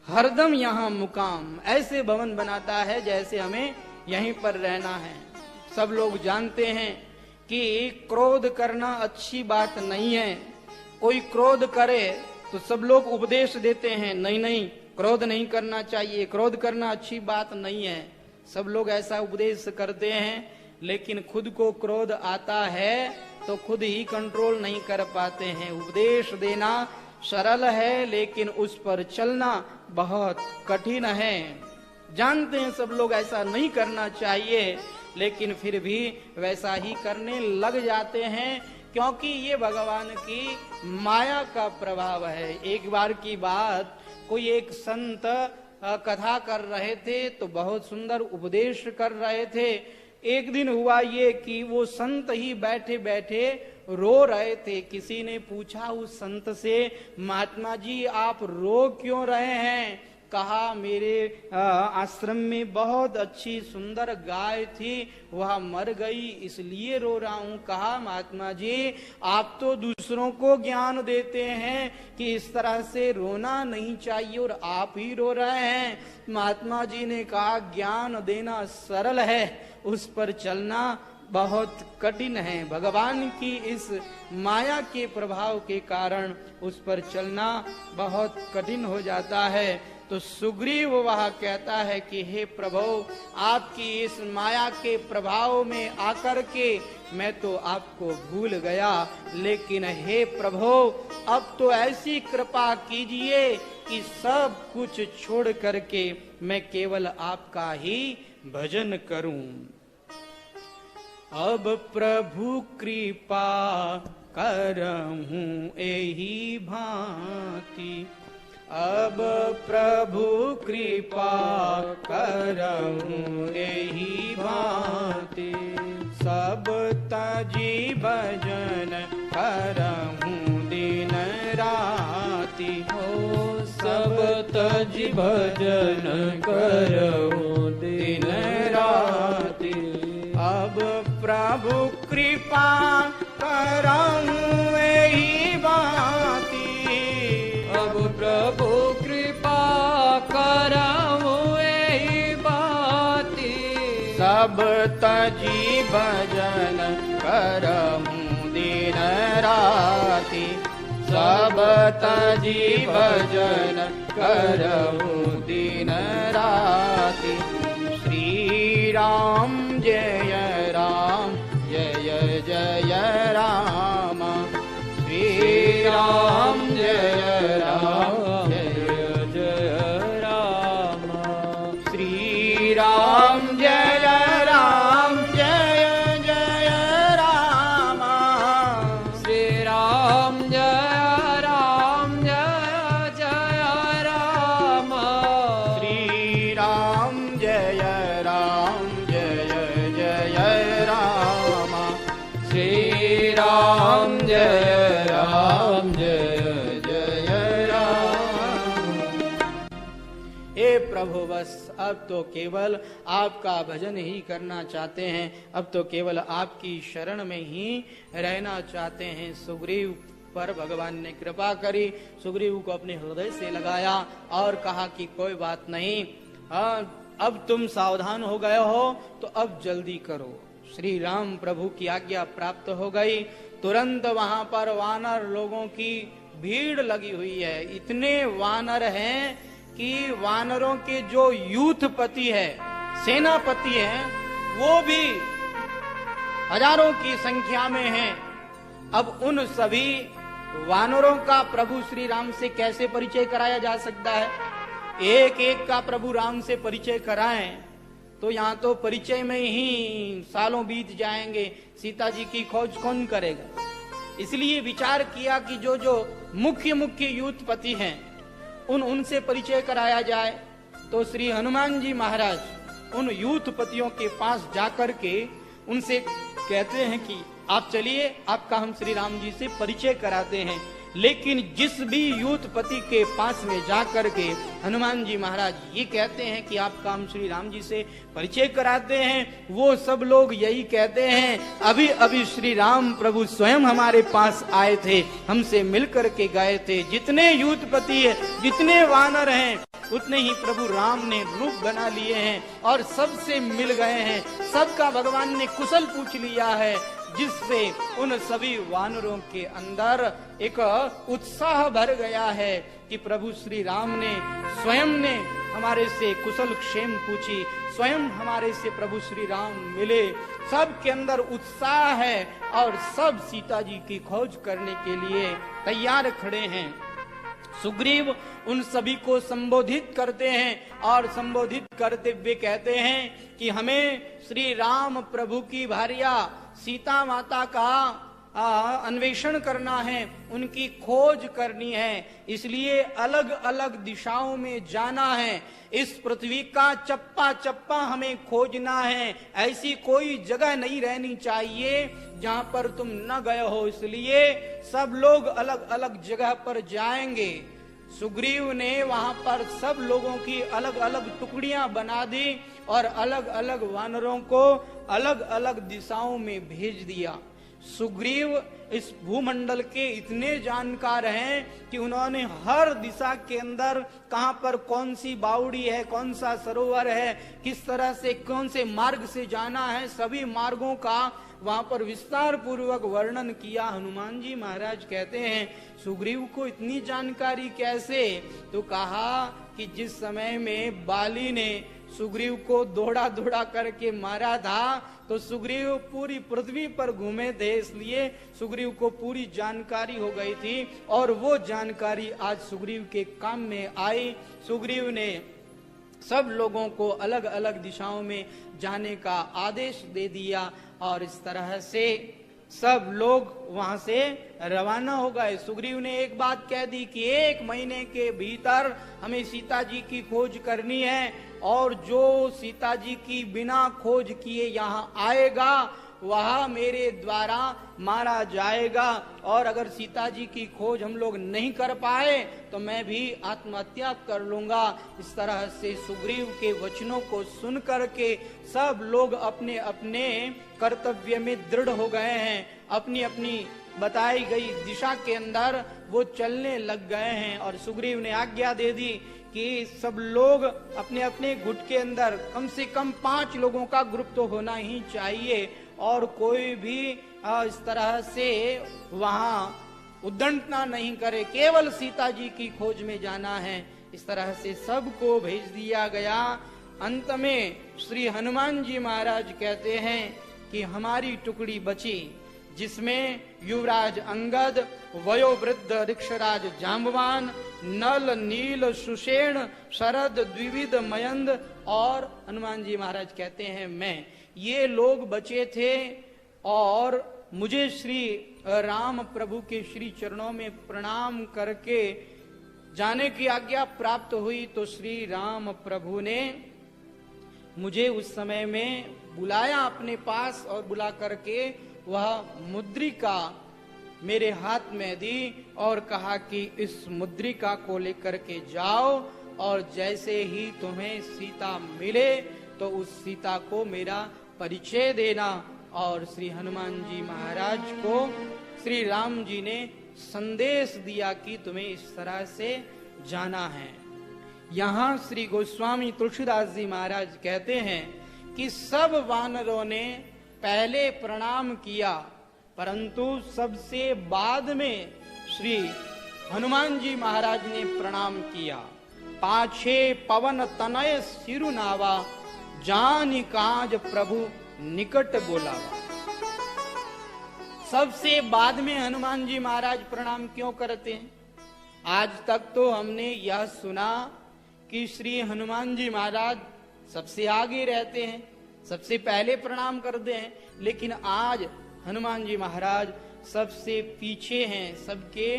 हरदम यहाँ मुकाम। ऐसे भवन बनाता है जैसे हमें यहीं पर रहना है। सब लोग जानते हैं कि क्रोध करना अच्छी बात नहीं है। कोई क्रोध करे तो सब लोग उपदेश देते हैं, नहीं नहीं क्रोध नहीं करना चाहिए, क्रोध करना अच्छी बात नहीं है। सब लोग ऐसा उपदेश करते हैं, लेकिन खुद को क्रोध आता है तो खुद ही कंट्रोल नहीं कर पाते हैं। उपदेश देना सरल है, लेकिन उस पर चलना बहुत कठिन है। जानते हैं सब लोग ऐसा नहीं करना चाहिए, लेकिन फिर भी वैसा ही करने लग जाते हैं, क्योंकि ये भगवान की माया का प्रभाव है। एक बार की बात, कोई एक संत कथा कर रहे थे तो बहुत सुंदर उपदेश कर रहे थे। एक दिन हुआ ये कि वो संत ही बैठे बैठे रो रहे थे। किसी ने पूछा उस संत से, महात्मा जी आप रो क्यों रहे हैं? कहा मेरे आश्रम में बहुत अच्छी सुंदर गाय थी, वह मर गई इसलिए रो रहा हूं। कहा महात्मा जी आप तो दूसरों को ज्ञान देते हैं कि इस तरह से रोना नहीं चाहिए और आप ही रो रहे हैं। महात्मा जी ने कहा ज्ञान देना सरल है, उस पर चलना बहुत कठिन है। भगवान की इस माया के प्रभाव के कारण उस पर चलना बहुत कठिन हो जाता है। तो सुग्रीव वह कहता है कि हे प्रभु, आपकी इस माया के प्रभाव में आकर के मैं तो आपको भूल गया, लेकिन हे प्रभु अब तो ऐसी कृपा कीजिए कि सब कुछ छोड़ करके मैं केवल आपका ही भजन करूं। अब प्रभु कृपा करहूं एही भांति, अब प्रभु कृपा करहूं एही भांति, सब तजी भजन करहूं दिन राति। हो सब तजी भजन करहूं दिन राति। अब प्रभु कृपा करहूं एही भांति, अब प्रभु कृपा करहूं एही भांति। सब तजी भजन करहूं दिन राति, सब तजी भजन करहूं दिन राति। श्री राम जय राम, जय जय राम, श्री राम जय राम, जय जय राम, श्री राम जय राम, जय जय राम, श्री राम जय राम जय राम जय जय राम, श्री राम जय राम जय जय राम। हे प्रभु बस अब तो केवल आपका भजन ही करना चाहते हैं, अब तो केवल आपकी शरण में ही रहना चाहते हैं। सुग्रीव पर भगवान ने कृपा करी, सुग्रीव को अपने हृदय से लगाया और कहा कि कोई बात नहीं, अब तुम सावधान हो गए हो तो अब जल्दी करो। श्री राम प्रभु की आज्ञा प्राप्त हो गई। तुरंत वहां पर वानर लोगों की भीड़ लगी हुई है। इतने वानर हैं कि वानरों के जो यूथपति है, सेनापति है, वो भी हजारों की संख्या में हैं। अब उन सभी वानरों का प्रभु श्री राम से कैसे परिचय कराया जा सकता है? एक एक का प्रभु राम से परिचय कराएं तो यहाँ तो परिचय में ही सालों बीत जाएंगे, सीता जी की खोज कौन करेगा? इसलिए विचार किया कि जो जो मुख्य मुख्य यूथपति हैं उनसे परिचय कराया जाए। तो श्री हनुमान जी महाराज उन यूथपतियों के पास जाकर के उनसे कहते हैं कि आप चलिए, आपका हम श्री राम जी से परिचय कराते हैं। लेकिन जिस भी यूथपति के पास में जाकर के हनुमान जी महाराज ये कहते हैं कि आपका हम श्री राम जी से परिचय कराते हैं, वो सब लोग यही कहते हैं, अभी अभी श्री राम प्रभु स्वयं हमारे पास आए थे, हमसे मिलकर के गए थे। जितने यूथपति है, जितने वानर हैं, उतने ही प्रभु राम ने रूप बना लिए हैं और सबसे मिल गए हैं। सबका भगवान ने कुशल पूछ लिया है, जिससे उन सभी वानरों के अंदर एक उत्साह भर गया है कि प्रभु श्री राम ने स्वयं ने हमारे से कुशल क्षेम पूछी, स्वयं हमारे से प्रभु श्री राम मिले। सब के अंदर उत्साह है और सब सीता जी की खोज करने के लिए तैयार खड़े हैं। सुग्रीव उन सभी को संबोधित करते हैं और संबोधित करते हुए कहते हैं कि हमें श्री राम प्रभु की भार्या सीता माता का अन्वेषण करना है, उनकी खोज करनी है, इसलिए अलग अलग दिशाओं में जाना है। इस पृथ्वी का चप्पा चप्पा हमें खोजना है, ऐसी कोई जगह नहीं रहनी चाहिए जहां पर तुम न गए हो, इसलिए सब लोग अलग अलग जगह पर जाएंगे। सुग्रीव ने वहां पर सब लोगों की अलग अलग टुकड़ियां बना दी और अलग अलग वानरों को अलग अलग दिशाओं में भेज दिया। सुग्रीव इस भूमंडल के इतने जानकार हैं कि उन्होंने हर दिशा के अंदर कहां पर कौन सी बावड़ी है, कौन सा सरोवर है, किस तरह से कौन से मार्ग से जाना है, सभी मार्गों का वहां पर विस्तार पूर्वक वर्णन किया। हनुमान जी महाराज कहते हैं सुग्रीव को इतनी जानकारी कैसे? तो कहा कि जिस समय में बाली ने सुग्रीव को दौड़ा दौड़ा करके मारा था तो सुग्रीव पूरी पृथ्वी पर घूमे थे, इसलिए सुग्रीव को पूरी जानकारी हो गई थी और वो जानकारी आज सुग्रीव के काम में आई। सुग्रीव ने सब लोगों को अलग अलग दिशाओं में जाने का आदेश दे दिया और इस तरह से सब लोग वहां से रवाना हो गए। सुग्रीव ने एक बात कह दी कि 1 महीने के भीतर हमें सीता जी की खोज करनी है और जो सीता जी की बिना खोज किए यहाँ आएगा वह मेरे द्वारा मारा जाएगा, और अगर सीता जी की खोज हम लोग नहीं कर पाए तो मैं भी आत्महत्या कर लूंगा। इस तरह से सुग्रीव के वचनों को सुन करके सब लोग अपने अपने कर्तव्य में दृढ़ हो गए हैं, अपनी अपनी बताई गई दिशा के अंदर वो चलने लग गए हैं। और सुग्रीव ने आज्ञा दे दी कि सब लोग अपने अपने गुट के अंदर कम से कम 5 लोगों का ग्रुप तो होना ही चाहिए और कोई भी इस तरह से वहां उद्दंडना नहीं करे, केवल सीता जी की खोज में जाना है। इस तरह से सबको भेज दिया गया। अंत में श्री हनुमान जी महाराज कहते हैं कि हमारी टुकड़ी बची, जिसमें युवराज अंगद, वयोवृद्ध ऋक्षराज जाम्बवान, नल नील सुषेण, शरद द्विविध मयंद और हनुमान जी महाराज कहते हैं मैं, ये लोग बचे थे। और मुझे श्री राम प्रभु के श्री चरणों में प्रणाम करके जाने की आज्ञा प्राप्त हुई तो श्री राम प्रभु ने मुझे उस समय में बुलाया अपने पास और बुला करके वह मुद्रिका मेरे हाथ में दी और कहा कि इस मुद्रिका को लेकर के जाओ और जैसे ही तुम्हें सीता मिले तो उस सीता को मेरा परिचय देना। और श्री हनुमान जी महाराज को श्री राम जी ने संदेश दिया कि तुम्हें इस तरह से जाना है। यहाँ श्री गोस्वामी तुलसीदास जी महाराज कहते हैं कि सब वानरों ने पहले प्रणाम किया, परंतु सबसे बाद में श्री हनुमान जी महाराज ने प्रणाम किया। पाछे पवन तनय सिरुनावा, जानि काज प्रभु निकट बोलावा। सबसे बाद में हनुमान जी महाराज प्रणाम क्यों करते हैं? आज तक तो हमने यह सुना कि श्री हनुमान जी महाराज सबसे आगे रहते हैं, सबसे पहले प्रणाम करते हैं, लेकिन आज हनुमान जी महाराज सबसे पीछे हैं, सबके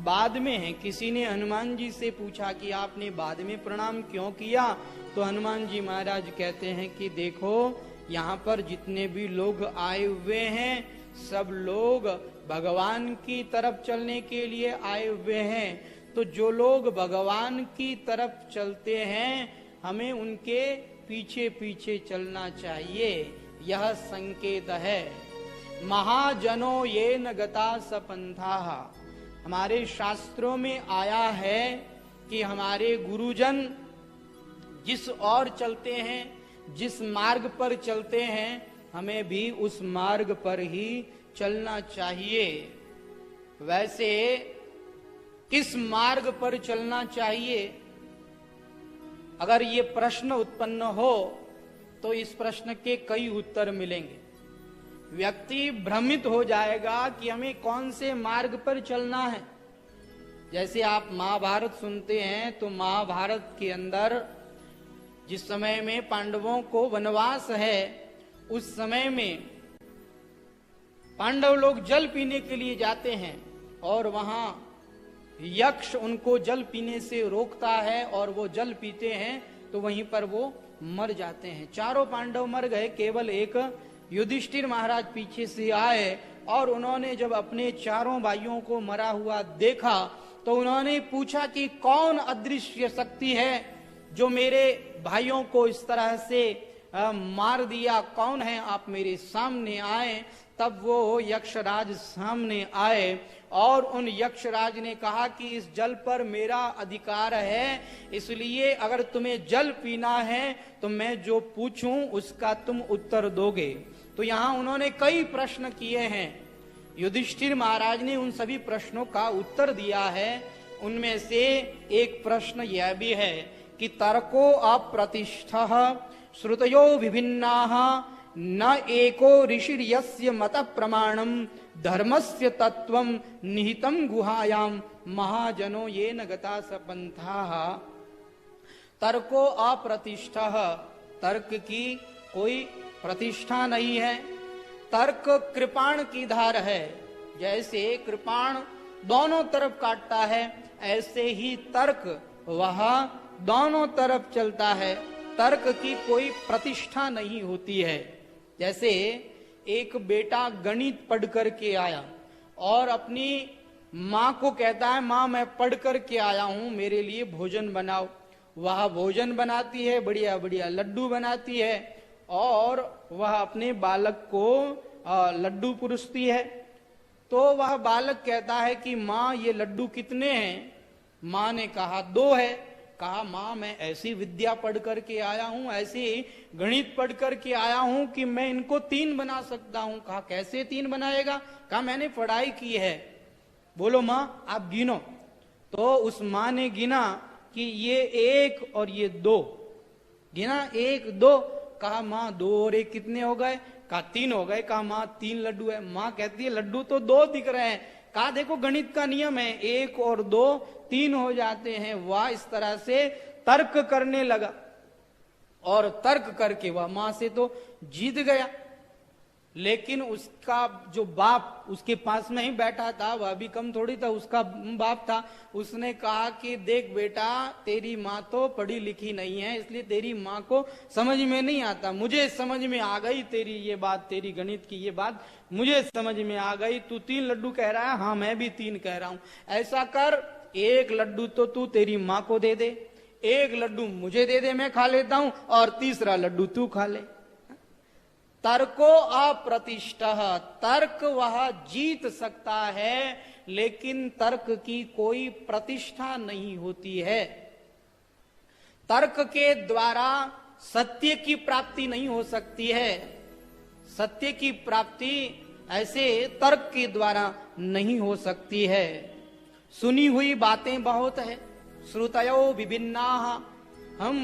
बाद में हैं। किसी ने हनुमान जी से पूछा कि आपने बाद में प्रणाम क्यों किया? तो हनुमान जी महाराज कहते हैं कि देखो, यहाँ पर जितने भी लोग आए हुए हैं सब लोग भगवान की तरफ चलने के लिए आए हुए हैं। तो जो लोग भगवान की तरफ चलते हैं हमें उनके पीछे पीछे चलना चाहिए, यह संकेत है। महाजनो ये न गता सपंथा, हमारे शास्त्रों में आया है कि हमारे गुरुजन जिस ओर चलते हैं, जिस मार्ग पर चलते हैं, हमें भी उस मार्ग पर ही चलना चाहिए। वैसे किस मार्ग पर चलना चाहिए? अगर ये प्रश्न उत्पन्न हो तो इस प्रश्न के कई उत्तर मिलेंगे। व्यक्ति भ्रमित हो जाएगा कि हमें कौन से मार्ग पर चलना है। जैसे आप महाभारत सुनते हैं तो महाभारत के अंदर जिस समय में पांडवों को वनवास है, उस समय में पांडव लोग जल पीने के लिए जाते हैं और वहां यक्ष उनको जल पीने से रोकता है और वो जल पीते हैं तो वहीं पर वो मर जाते हैं। चारों पांडव मर गए, केवल एक युधिष्ठिर महाराज पीछे से आए और उन्होंने जब अपने चारों भाइयों को मरा हुआ देखा तो उन्होंने पूछा कि कौन अदृश्य शक्ति है जो मेरे भाइयों को इस तरह से मार दिया, कौन है? आप मेरे सामने आए। तब वो यक्षराज सामने आए और उन यक्षराज ने कहा कि इस जल पर मेरा अधिकार है, इसलिए अगर तुम्हें जल पीना है तो मैं जो पूछूं उसका तुम उत्तर दोगे। तो यहाँ उन्होंने कई प्रश्न किए हैं, युधिष्ठिर महाराज ने उन सभी प्रश्नों का उत्तर दिया है। उनमें से एक प्रश्न यह भी है कि तर्को अप्रतिष्ठः श्रुतयो विभिन्नाः न एको ऋषिर्यस्य मत प्रमाणम धर्मस्य तत्वम निहितम गुहायाम महाजनो ये न गता सपंथाः। तर्को अप्रतिष्ठः, तर्क की कोई प्रतिष्ठा नहीं है। तर्क कृपाण की धार है, जैसे कृपाण दोनों तरफ काटता है ऐसे ही तर्क वह दोनों तरफ चलता है। तर्क की कोई प्रतिष्ठा नहीं होती है। जैसे एक बेटा गणित पढ़ करके आया और अपनी माँ को कहता है, माँ मैं पढ़ करके आया हूं, मेरे लिए भोजन बनाओ। वह भोजन बनाती है, बढ़िया बढ़िया लड्डू बनाती है और वह अपने बालक को लड्डू पुरस्ती है। तो वह बालक कहता है कि माँ ये लड्डू कितने हैं? माँ ने कहा 2 है। कहा माँ मैं ऐसी विद्या पढ़ करके आया हूँ, ऐसी गणित पढ़ करके आया हूँ कि मैं इनको 3 बना सकता हूँ। कहा कैसे 3 बनाएगा? कहा मैंने पढ़ाई की है। बोलो माँ आप गिनो। तो उस माँ ने गिना कि ये 1 और ये 2, गिना 1 2। कहा माँ 2 और 1 कितने हो गए? कहा 3 हो गए। कहा माँ 3 लड्डू है। माँ कहती है लड्डू तो 2 दिख रहे हैं। कहा देखो गणित का नियम है, 1 और 2 3 हो जाते हैं। वह इस तरह से तर्क करने लगा और तर्क करके वह माँ से तो जीत गया। लेकिन उसका जो बाप उसके पास में ही बैठा था, वह भी कम थोड़ी था, उसका बाप था। उसने कहा कि देख बेटा, तेरी माँ तो पढ़ी लिखी नहीं है, इसलिए तेरी माँ को समझ में नहीं आता। मुझे समझ में आ गई तेरी ये बात, तेरी गणित की ये बात मुझे समझ में आ गई। तू 3 लड्डू कह रहा है, हाँ मैं भी 3 कह रहा हूं। ऐसा कर, 1 लड्डू तो तू तेरी माँ को दे दे, 1 लड्डू मुझे दे दे, मैं खा लेता हूं, और तीसरा लड्डू तू खा ले। तर्को अप्रतिष्ठः, तर्क वह जीत सकता है, लेकिन तर्क की कोई प्रतिष्ठा नहीं होती है। तर्क के द्वारा सत्य की प्राप्ति नहीं हो सकती है। सत्य की प्राप्ति ऐसे तर्क के द्वारा नहीं हो सकती है। सुनी हुई बातें बहुत है, श्रुतयो विभिन्नाः। हम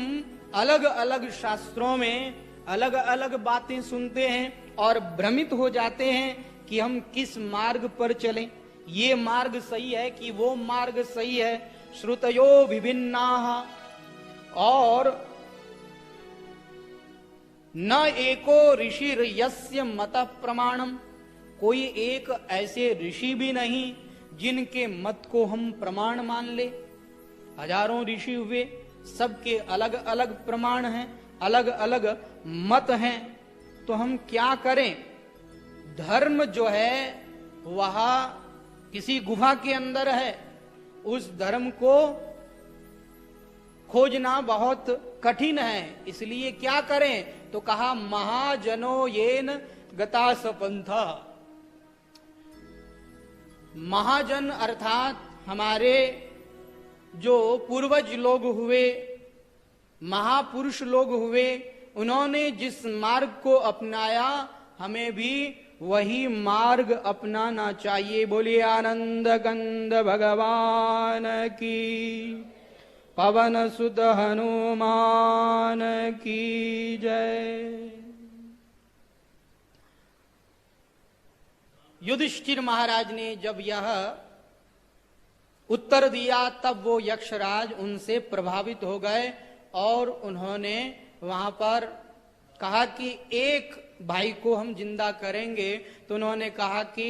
अलग अलग शास्त्रों में अलग अलग बातें सुनते हैं और भ्रमित हो जाते हैं कि हम किस मार्ग पर चलें, ये मार्ग सही है कि वो मार्ग सही है। श्रुतयो विभिन्नाः, और न एको ऋषि यस्य मतः प्रमाणम, कोई एक ऐसे ऋषि भी नहीं जिनके मत को हम प्रमाण मान ले। हजारों ऋषि हुए, सबके अलग अलग प्रमाण हैं, अलग अलग मत हैं, तो हम क्या करें? धर्म जो है वह किसी गुफा के अंदर है, उस धर्म को खोजना बहुत कठिन है। इसलिए क्या करें? तो कहा महाजनो येन गतास पंथा। महाजन अर्थात हमारे जो पूर्वज लोग हुए, महापुरुष लोग हुए, उन्होंने जिस मार्ग को अपनाया, हमें भी वही मार्ग अपनाना चाहिए। बोलिए आनंद कंद भगवान की, पवन सुत हनुमान की जय। युधिष्ठिर महाराज ने जब यह उत्तर दिया, तब वो यक्षराज उनसे प्रभावित हो गए और उन्होंने वहां पर कहा कि एक भाई को हम जिंदा करेंगे। तो उन्होंने कहा कि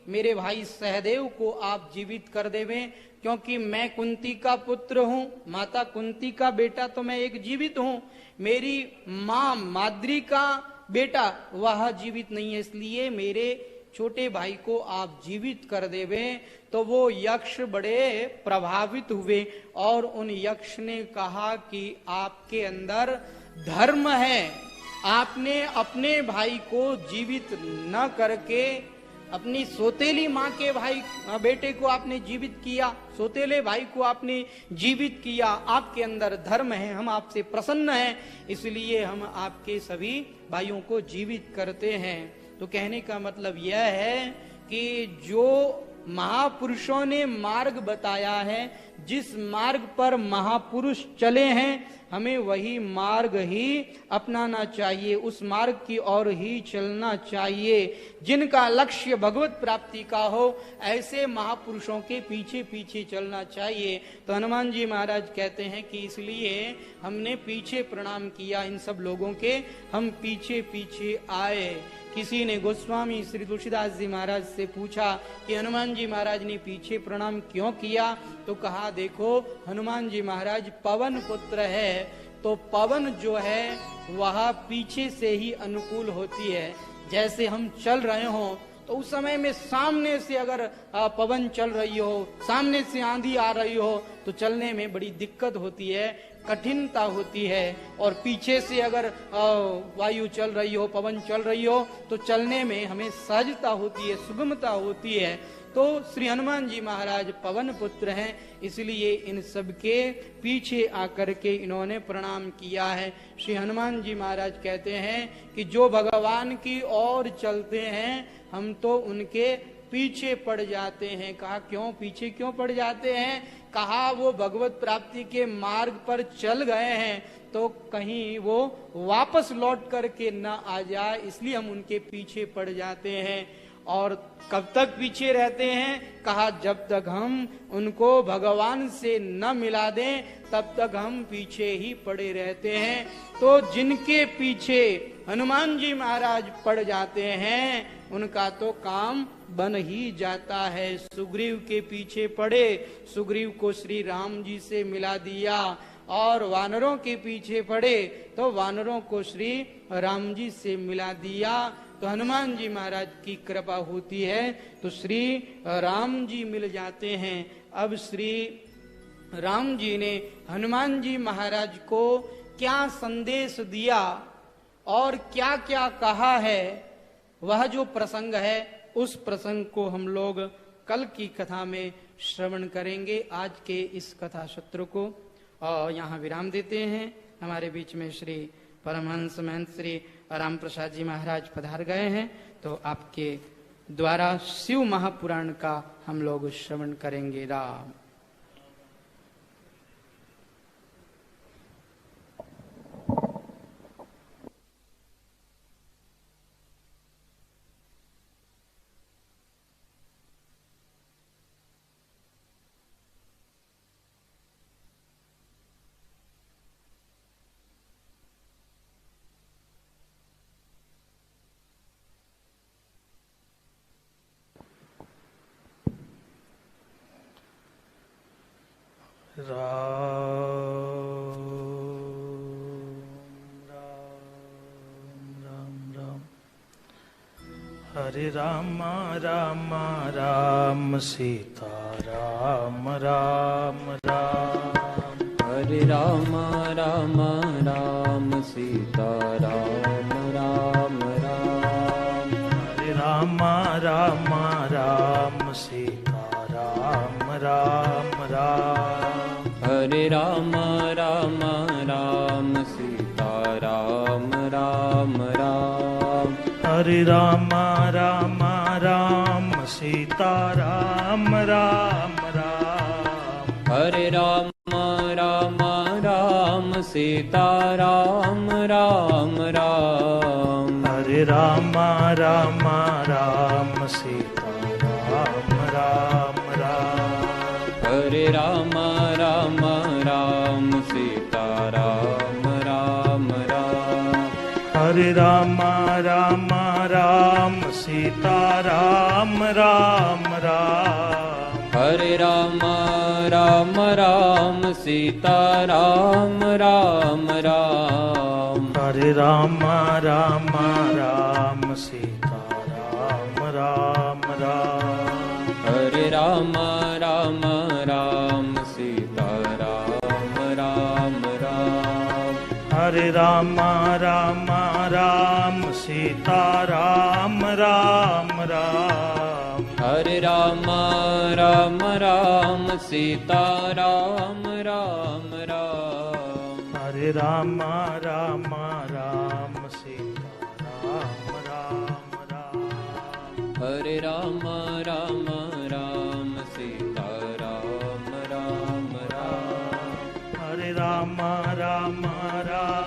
मेरे भाई सहदेव को आप जीवित कर देवें, क्योंकि मैं कुंती का पुत्र हूं, माता कुंती का बेटा, तो मैं एक जीवित हूं। मेरी मां माद्री का बेटा वह जीवित नहीं है, इसलिए मेरे छोटे भाई को आप जीवित कर देवे। तो वो यक्ष बड़े प्रभावित हुए और उन यक्ष ने कहा कि आपके अंदर धर्म है, आपने अपने भाई को जीवित न करके अपनी सोतेली माँ के भाई बेटे को आपने जीवित किया, सोतेले भाई को आपने जीवित किया। आपके अंदर धर्म है, हम आपसे प्रसन्न हैं, इसलिए हम आपके सभी भाइयों को जीवित करते हैं। तो कहने का मतलब यह है कि जो महापुरुषों ने मार्ग बताया है, जिस मार्ग पर महापुरुष चले हैं, हमें वही मार्ग ही अपनाना चाहिए, उस मार्ग की ओर ही चलना चाहिए। जिनका लक्ष्य भगवत प्राप्ति का हो, ऐसे महापुरुषों के पीछे पीछे चलना चाहिए। तो हनुमान जी महाराज कहते हैं कि इसलिए हमने पीछे प्रणाम किया इन सब लोगों के, हम पीछे पीछे आए। किसी ने गोस्वामी श्री तुलसीदास जी महाराज से पूछा कि हनुमान जी महाराज ने पीछे प्रणाम क्यों किया? तो कहा देखो, हनुमान जी महाराज पवन पुत्र है, तो पवन जो है वह पीछे से ही अनुकूल होती है। जैसे हम चल रहे हो तो उस समय में सामने से अगर पवन चल रही हो, सामने से आंधी आ रही हो, तो चलने में बड़ी दिक्कत होती है, कठिनता होती है। और पीछे से अगर वायु चल रही हो, पवन चल रही हो, तो चलने में हमें सहजता होती है, सुगमता होती है। तो श्री हनुमान जी महाराज पवन पुत्र हैं, इसलिए इन सब के पीछे आकर के इन्होंने प्रणाम किया है। श्री हनुमान जी महाराज कहते हैं कि जो भगवान की ओर चलते हैं, हम तो उनके पीछे पड़ जाते हैं। कहा क्यों पीछे क्यों पड़ जाते हैं? कहा वो भगवत प्राप्ति के मार्ग पर चल गए हैं, तो कहीं वो वापस लौट करके न आ जाए, इसलिए हम उनके पीछे पड़ जाते हैं। और कब तक पीछे रहते हैं? कहा जब तक हम उनको भगवान से न मिला दें, तब तक हम पीछे ही पड़े रहते हैं। तो जिनके पीछे हनुमान जी महाराज पड़ जाते हैं, उनका तो काम बन ही जाता है। सुग्रीव के पीछे पड़े, सुग्रीव को श्री राम जी से मिला दिया, और वानरों के पीछे पड़े तो वानरों को श्री राम जी से मिला दिया। तो हनुमान जी महाराज की कृपा होती है तो श्री राम जी मिल जाते हैं। अब श्री राम जी ने हनुमान जी महाराज को क्या संदेश दिया और क्या क्या कहा है, वह जो प्रसंग है उस प्रसंग को हम लोग कल की कथा में श्रवण करेंगे। आज के इस कथा सत्र को और यहाँ विराम देते हैं। हमारे बीच में श्री परमहंस महंत श्री राम प्रसाद जी महाराज पधार गए हैं, तो आपके द्वारा शिव महापुराण का हम लोग श्रवण करेंगे। राम हरे राम राम राम सीता राम राम राम। हरे राम राम राम सीता राम राम राम। हरे राम राम राम सीता राम राम राम। हरे राम राम राम सीता राम राम राम। हरे राम राम राम सीता राम राम राम। हरे राम राम राम सीता राम राम राम। हरे राम राम राम सीता राम राम राम। हरे राम राम राम सीता राम राम राम। हरे राम राम राम सीता राम राम राम। हरे राम राम राम सीता राम राम राम। हरे राम राम राम सीता राम राम राम। हरे राम राम राम सीता राम राम राम। हरे राम राम राम सीता राम राम राम। हरे राम राम राम सीता राम राम राम। हरे राम राम राम सीता राम राम राम। हरे राम राम राम सीता राम राम राम। हरे राम राम राम